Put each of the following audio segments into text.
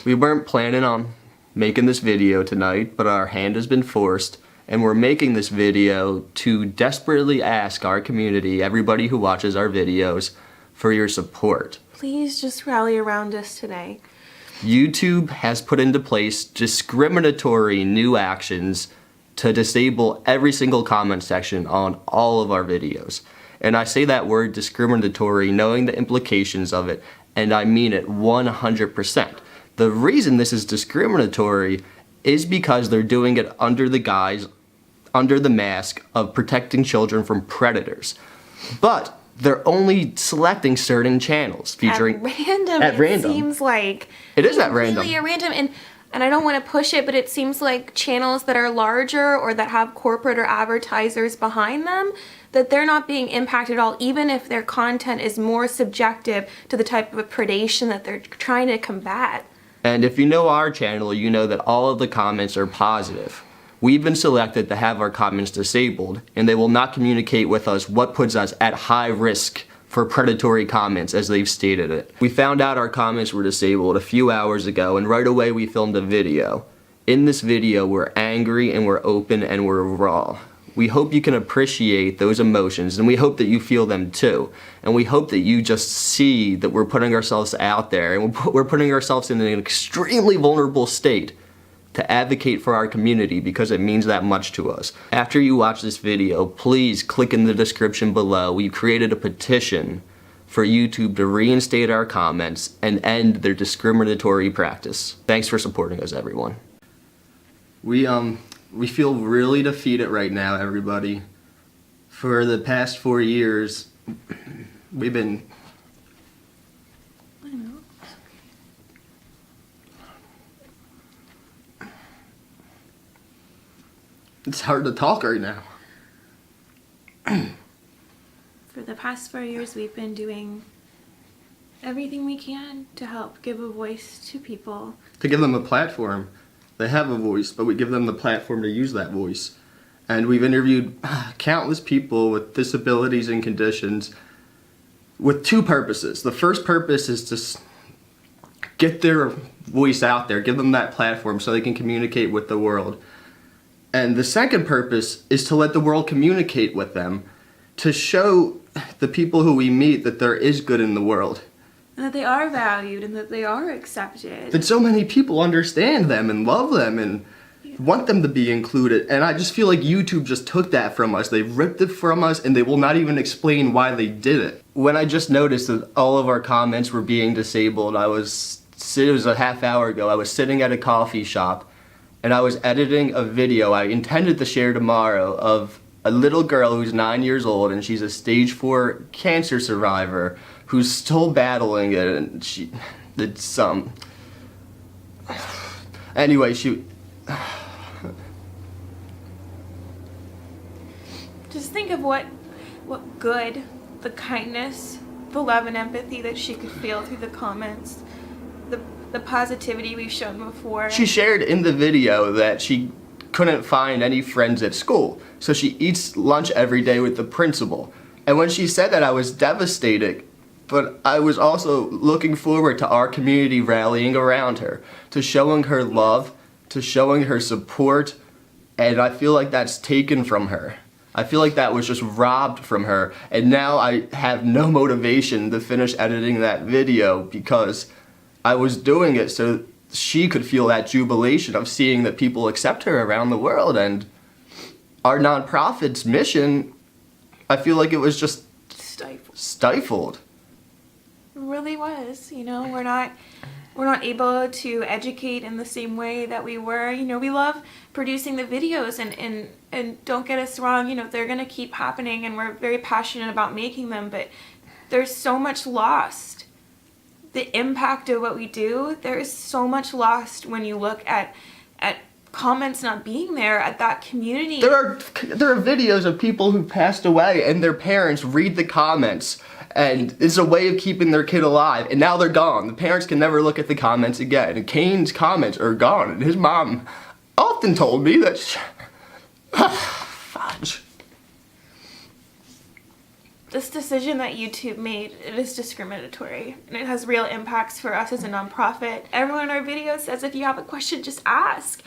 We weren't planning on making this video tonight, but our hand has been forced, and we're making this video to desperately ask our community, everybody who watches our videos, for your support. Please just rally around us today. YouTube has put into place discriminatory new actions to disable every single comment section on all of our videos. And I say that word discriminatory knowing the implications of it, and I mean it 100%. The reason this is discriminatory is because they're doing it under the mask of protecting children from predators. But they're only selecting certain channels featuring at random. It seems like it is at random. Completely at random, and I don't want to push it, but it seems like channels that are larger or that have corporate or advertisers behind them, that they're not being impacted at all, even if their content is more subjective to the type of predation that they're trying to combat. And if you know our channel, you know that all of the comments are positive. We've been selected to have our comments disabled, and they will not communicate with us what puts us at high risk for predatory comments, as they've stated it. We found out our comments were disabled a few hours ago, and right away we filmed a video. In this video, we're angry and we're open and we're raw. We hope you can appreciate those emotions, and we hope that you feel them too. And we hope that you just see that we're putting ourselves out there, and we're putting ourselves in an extremely vulnerable state to advocate for our community because it means that much to us. After you watch this video, please click in the description below. We created a petition for YouTube to reinstate our comments and end their discriminatory practice. Thanks for supporting us, everyone. We feel really defeated right now, everybody. For the past 4 years, we've been... It's hard to talk right now. For the past 4 years, we've been doing everything we can to help give a voice to people. To give them a platform. They have a voice, but we give them the platform to use that voice. And we've interviewed countless people with disabilities and conditions with two purposes. The first purpose is to get their voice out there, give them that platform so they can communicate with the world. And the second purpose is to let the world communicate with them, to show the people who we meet that there is good in the world. And that they are valued and that they are accepted. That so many people understand them and love them and want them to be included. And I just feel like YouTube just took that from us. They ripped it from us and they will not even explain why they did it. When I just noticed that all of our comments were being disabled, it was a half hour ago, I was sitting at a coffee shop and I was editing a video I intended to share tomorrow of a little girl who's 9 years old and she's a stage 4 cancer survivor who's still battling it, and she did some... Anyway, she... Just think of what good, the kindness, the love and empathy that she could feel through the comments, the positivity we've shown before. She shared in the video that she couldn't find any friends at school, so she eats lunch every day with the principal. And when she said that, I was devastated, but I was also looking forward to our community rallying around her, to showing her love, to showing her support, and I feel like that's taken from her. I feel like that was just robbed from her, and now I have no motivation to finish editing that video because I was doing it so she could feel that jubilation of seeing that people accept her around the world. And our nonprofit's mission, I feel like it was just stifled. It really was. You know, we're not able to educate in the same way that we were. You know, we love producing the videos and don't get us wrong, you know, they're gonna keep happening and we're very passionate about making them, but there's so much lost. The impact of what we do, there is so much lost when you look at comments not being there, at that community. There are videos of people who passed away and their parents read the comments, and it's a way of keeping their kid alive, and now they're gone. The parents can never look at the comments again, and Kane's comments are gone, and his mom often told me that fudge. This decision that YouTube made, it is discriminatory, and it has real impacts for us as a nonprofit. Everyone in our video says if you have a question, just ask.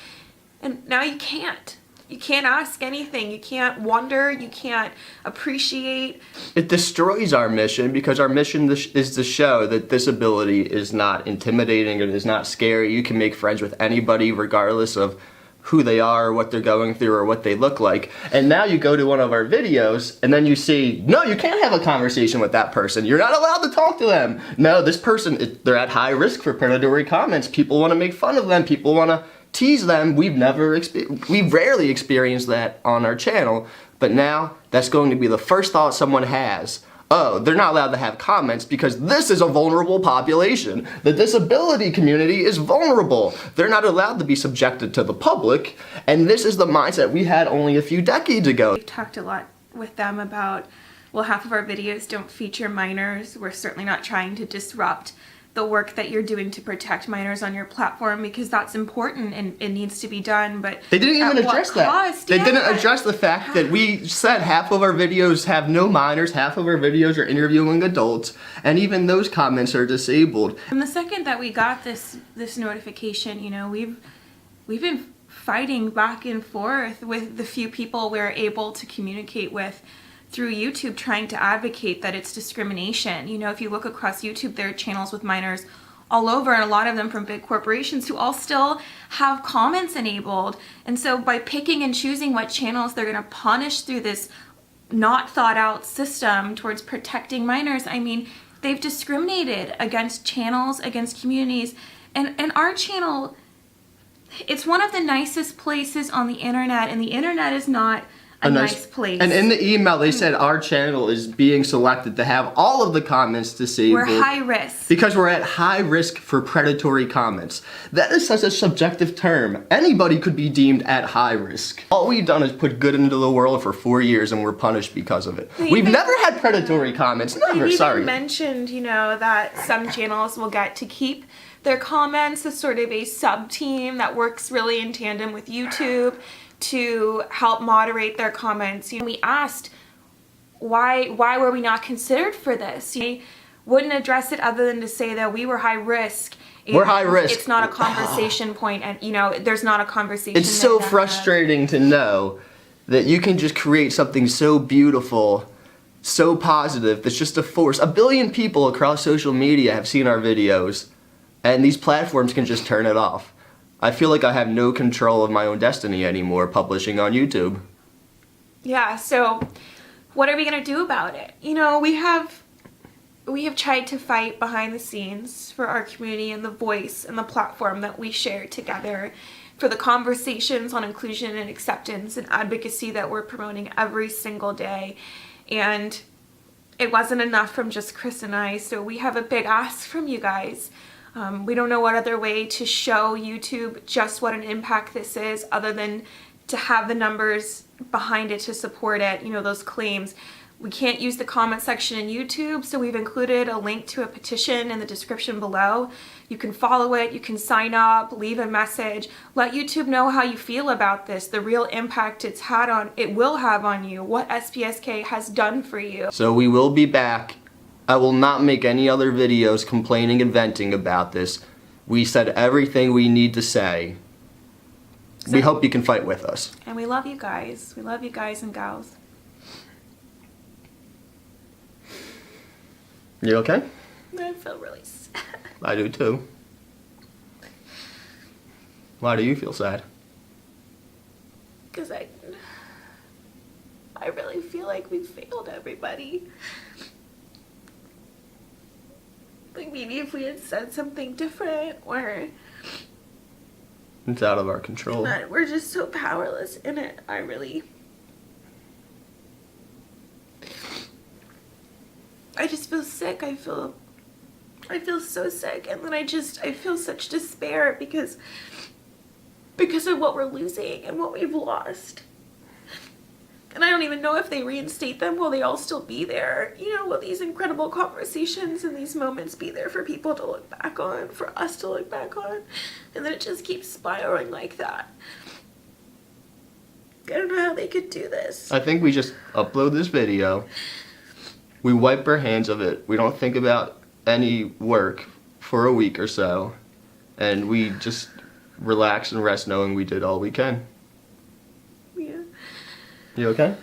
And now you can't. You can't ask anything. You can't wonder. You can't appreciate. It destroys our mission, because our mission is to show that disability is not intimidating, it is not scary. You can make friends with anybody regardless of who they are, or what they're going through, or what they look like. And now you go to one of our videos and then you see, no, you can't have a conversation with that person. You're not allowed to talk to them. No, this person, they're at high risk for predatory comments. People want to make fun of them. People want to tease them. We've rarely experienced that on our channel, but now that's going to be the first thought someone has. Oh, they're not allowed to have comments because this is a vulnerable population. The disability community is vulnerable. They're not allowed to be subjected to the public, and this is the mindset we had only a few decades ago. We've talked a lot with them about, well, half of our videos don't feature minors. We're certainly not trying to disrupt the work that you're doing to protect minors on your platform, because that's important and it needs to be done, but they didn't even address that. They didn't address the fact that we said half of our videos have no minors, half of our videos are interviewing adults, and even those comments are disabled. From the second that we got this notification, you know, we've been fighting back and forth with the few people we're able to communicate with through YouTube, trying to advocate that it's discrimination. You know, if you look across YouTube, there are channels with minors all over, and a lot of them from big corporations who all still have comments enabled. And so by picking and choosing what channels they're going to punish through this not thought out system towards protecting minors, I mean, they've discriminated against channels, against communities. And our channel, it's one of the nicest places on the internet, and the internet is not a nice place. And in the email they said our channel is being selected to have all of the comments disabled. We're high risk. Because we're at high risk for predatory comments. That is such a subjective term. Anybody could be deemed at high risk. All we've done is put good into the world for 4 years and we're punished because of it. We've never had predatory comments. Never, sorry. You mentioned, you know, that some channels will get to keep their comments as sort of a sub-team that works really in tandem with YouTube to help moderate their comments. You know, we asked why were we not considered for this? They wouldn't address it other than to say that we were high risk. We're high risk. It's not a conversation point, and you know, there's not a conversation. It's so frustrating to know that you can just create something so beautiful, so positive, that's just a force. 1 billion people across social media have seen our videos, and these platforms can just turn it off. I feel like I have no control of my own destiny anymore publishing on YouTube. Yeah, so what are we going to do about it? You know, we have tried to fight behind the scenes for our community and the voice and the platform that we share together, for the conversations on inclusion and acceptance and advocacy that we're promoting every single day. And it wasn't enough from just Chris and I, so we have a big ask from you guys. We don't know what other way to show YouTube just what an impact this is, other than to have the numbers behind it to support it, you know, those claims. We can't use the comment section in YouTube, so we've included a link to a petition in the description below. You can follow it, you can sign up, leave a message, let YouTube know how you feel about this, the real impact it will have on you, what SPSK has done for you. So we will be back. I will not make any other videos complaining and venting about this. We said everything we need to say. We hope you can fight with us. And we love you guys. We love you guys and gals. You okay? I feel really sad. I do too. Why do you feel sad? Because I really feel like we failed everybody. Like, maybe if we had said something different, or it's out of our control. We're just so powerless in it. I just feel sick. I feel so sick, and then I feel such despair because of what we're losing and what we've lost. And I don't even know if they reinstate them, will they all still be there? You know, will these incredible conversations and these moments be there for people to look back on, for us to look back on? And then it just keeps spiraling like that. I don't know how they could do this. I think we just upload this video. we wipe our hands of it. We don't think about any work for a week or so, and we just relax and rest knowing we did all we can. Yeah. You okay?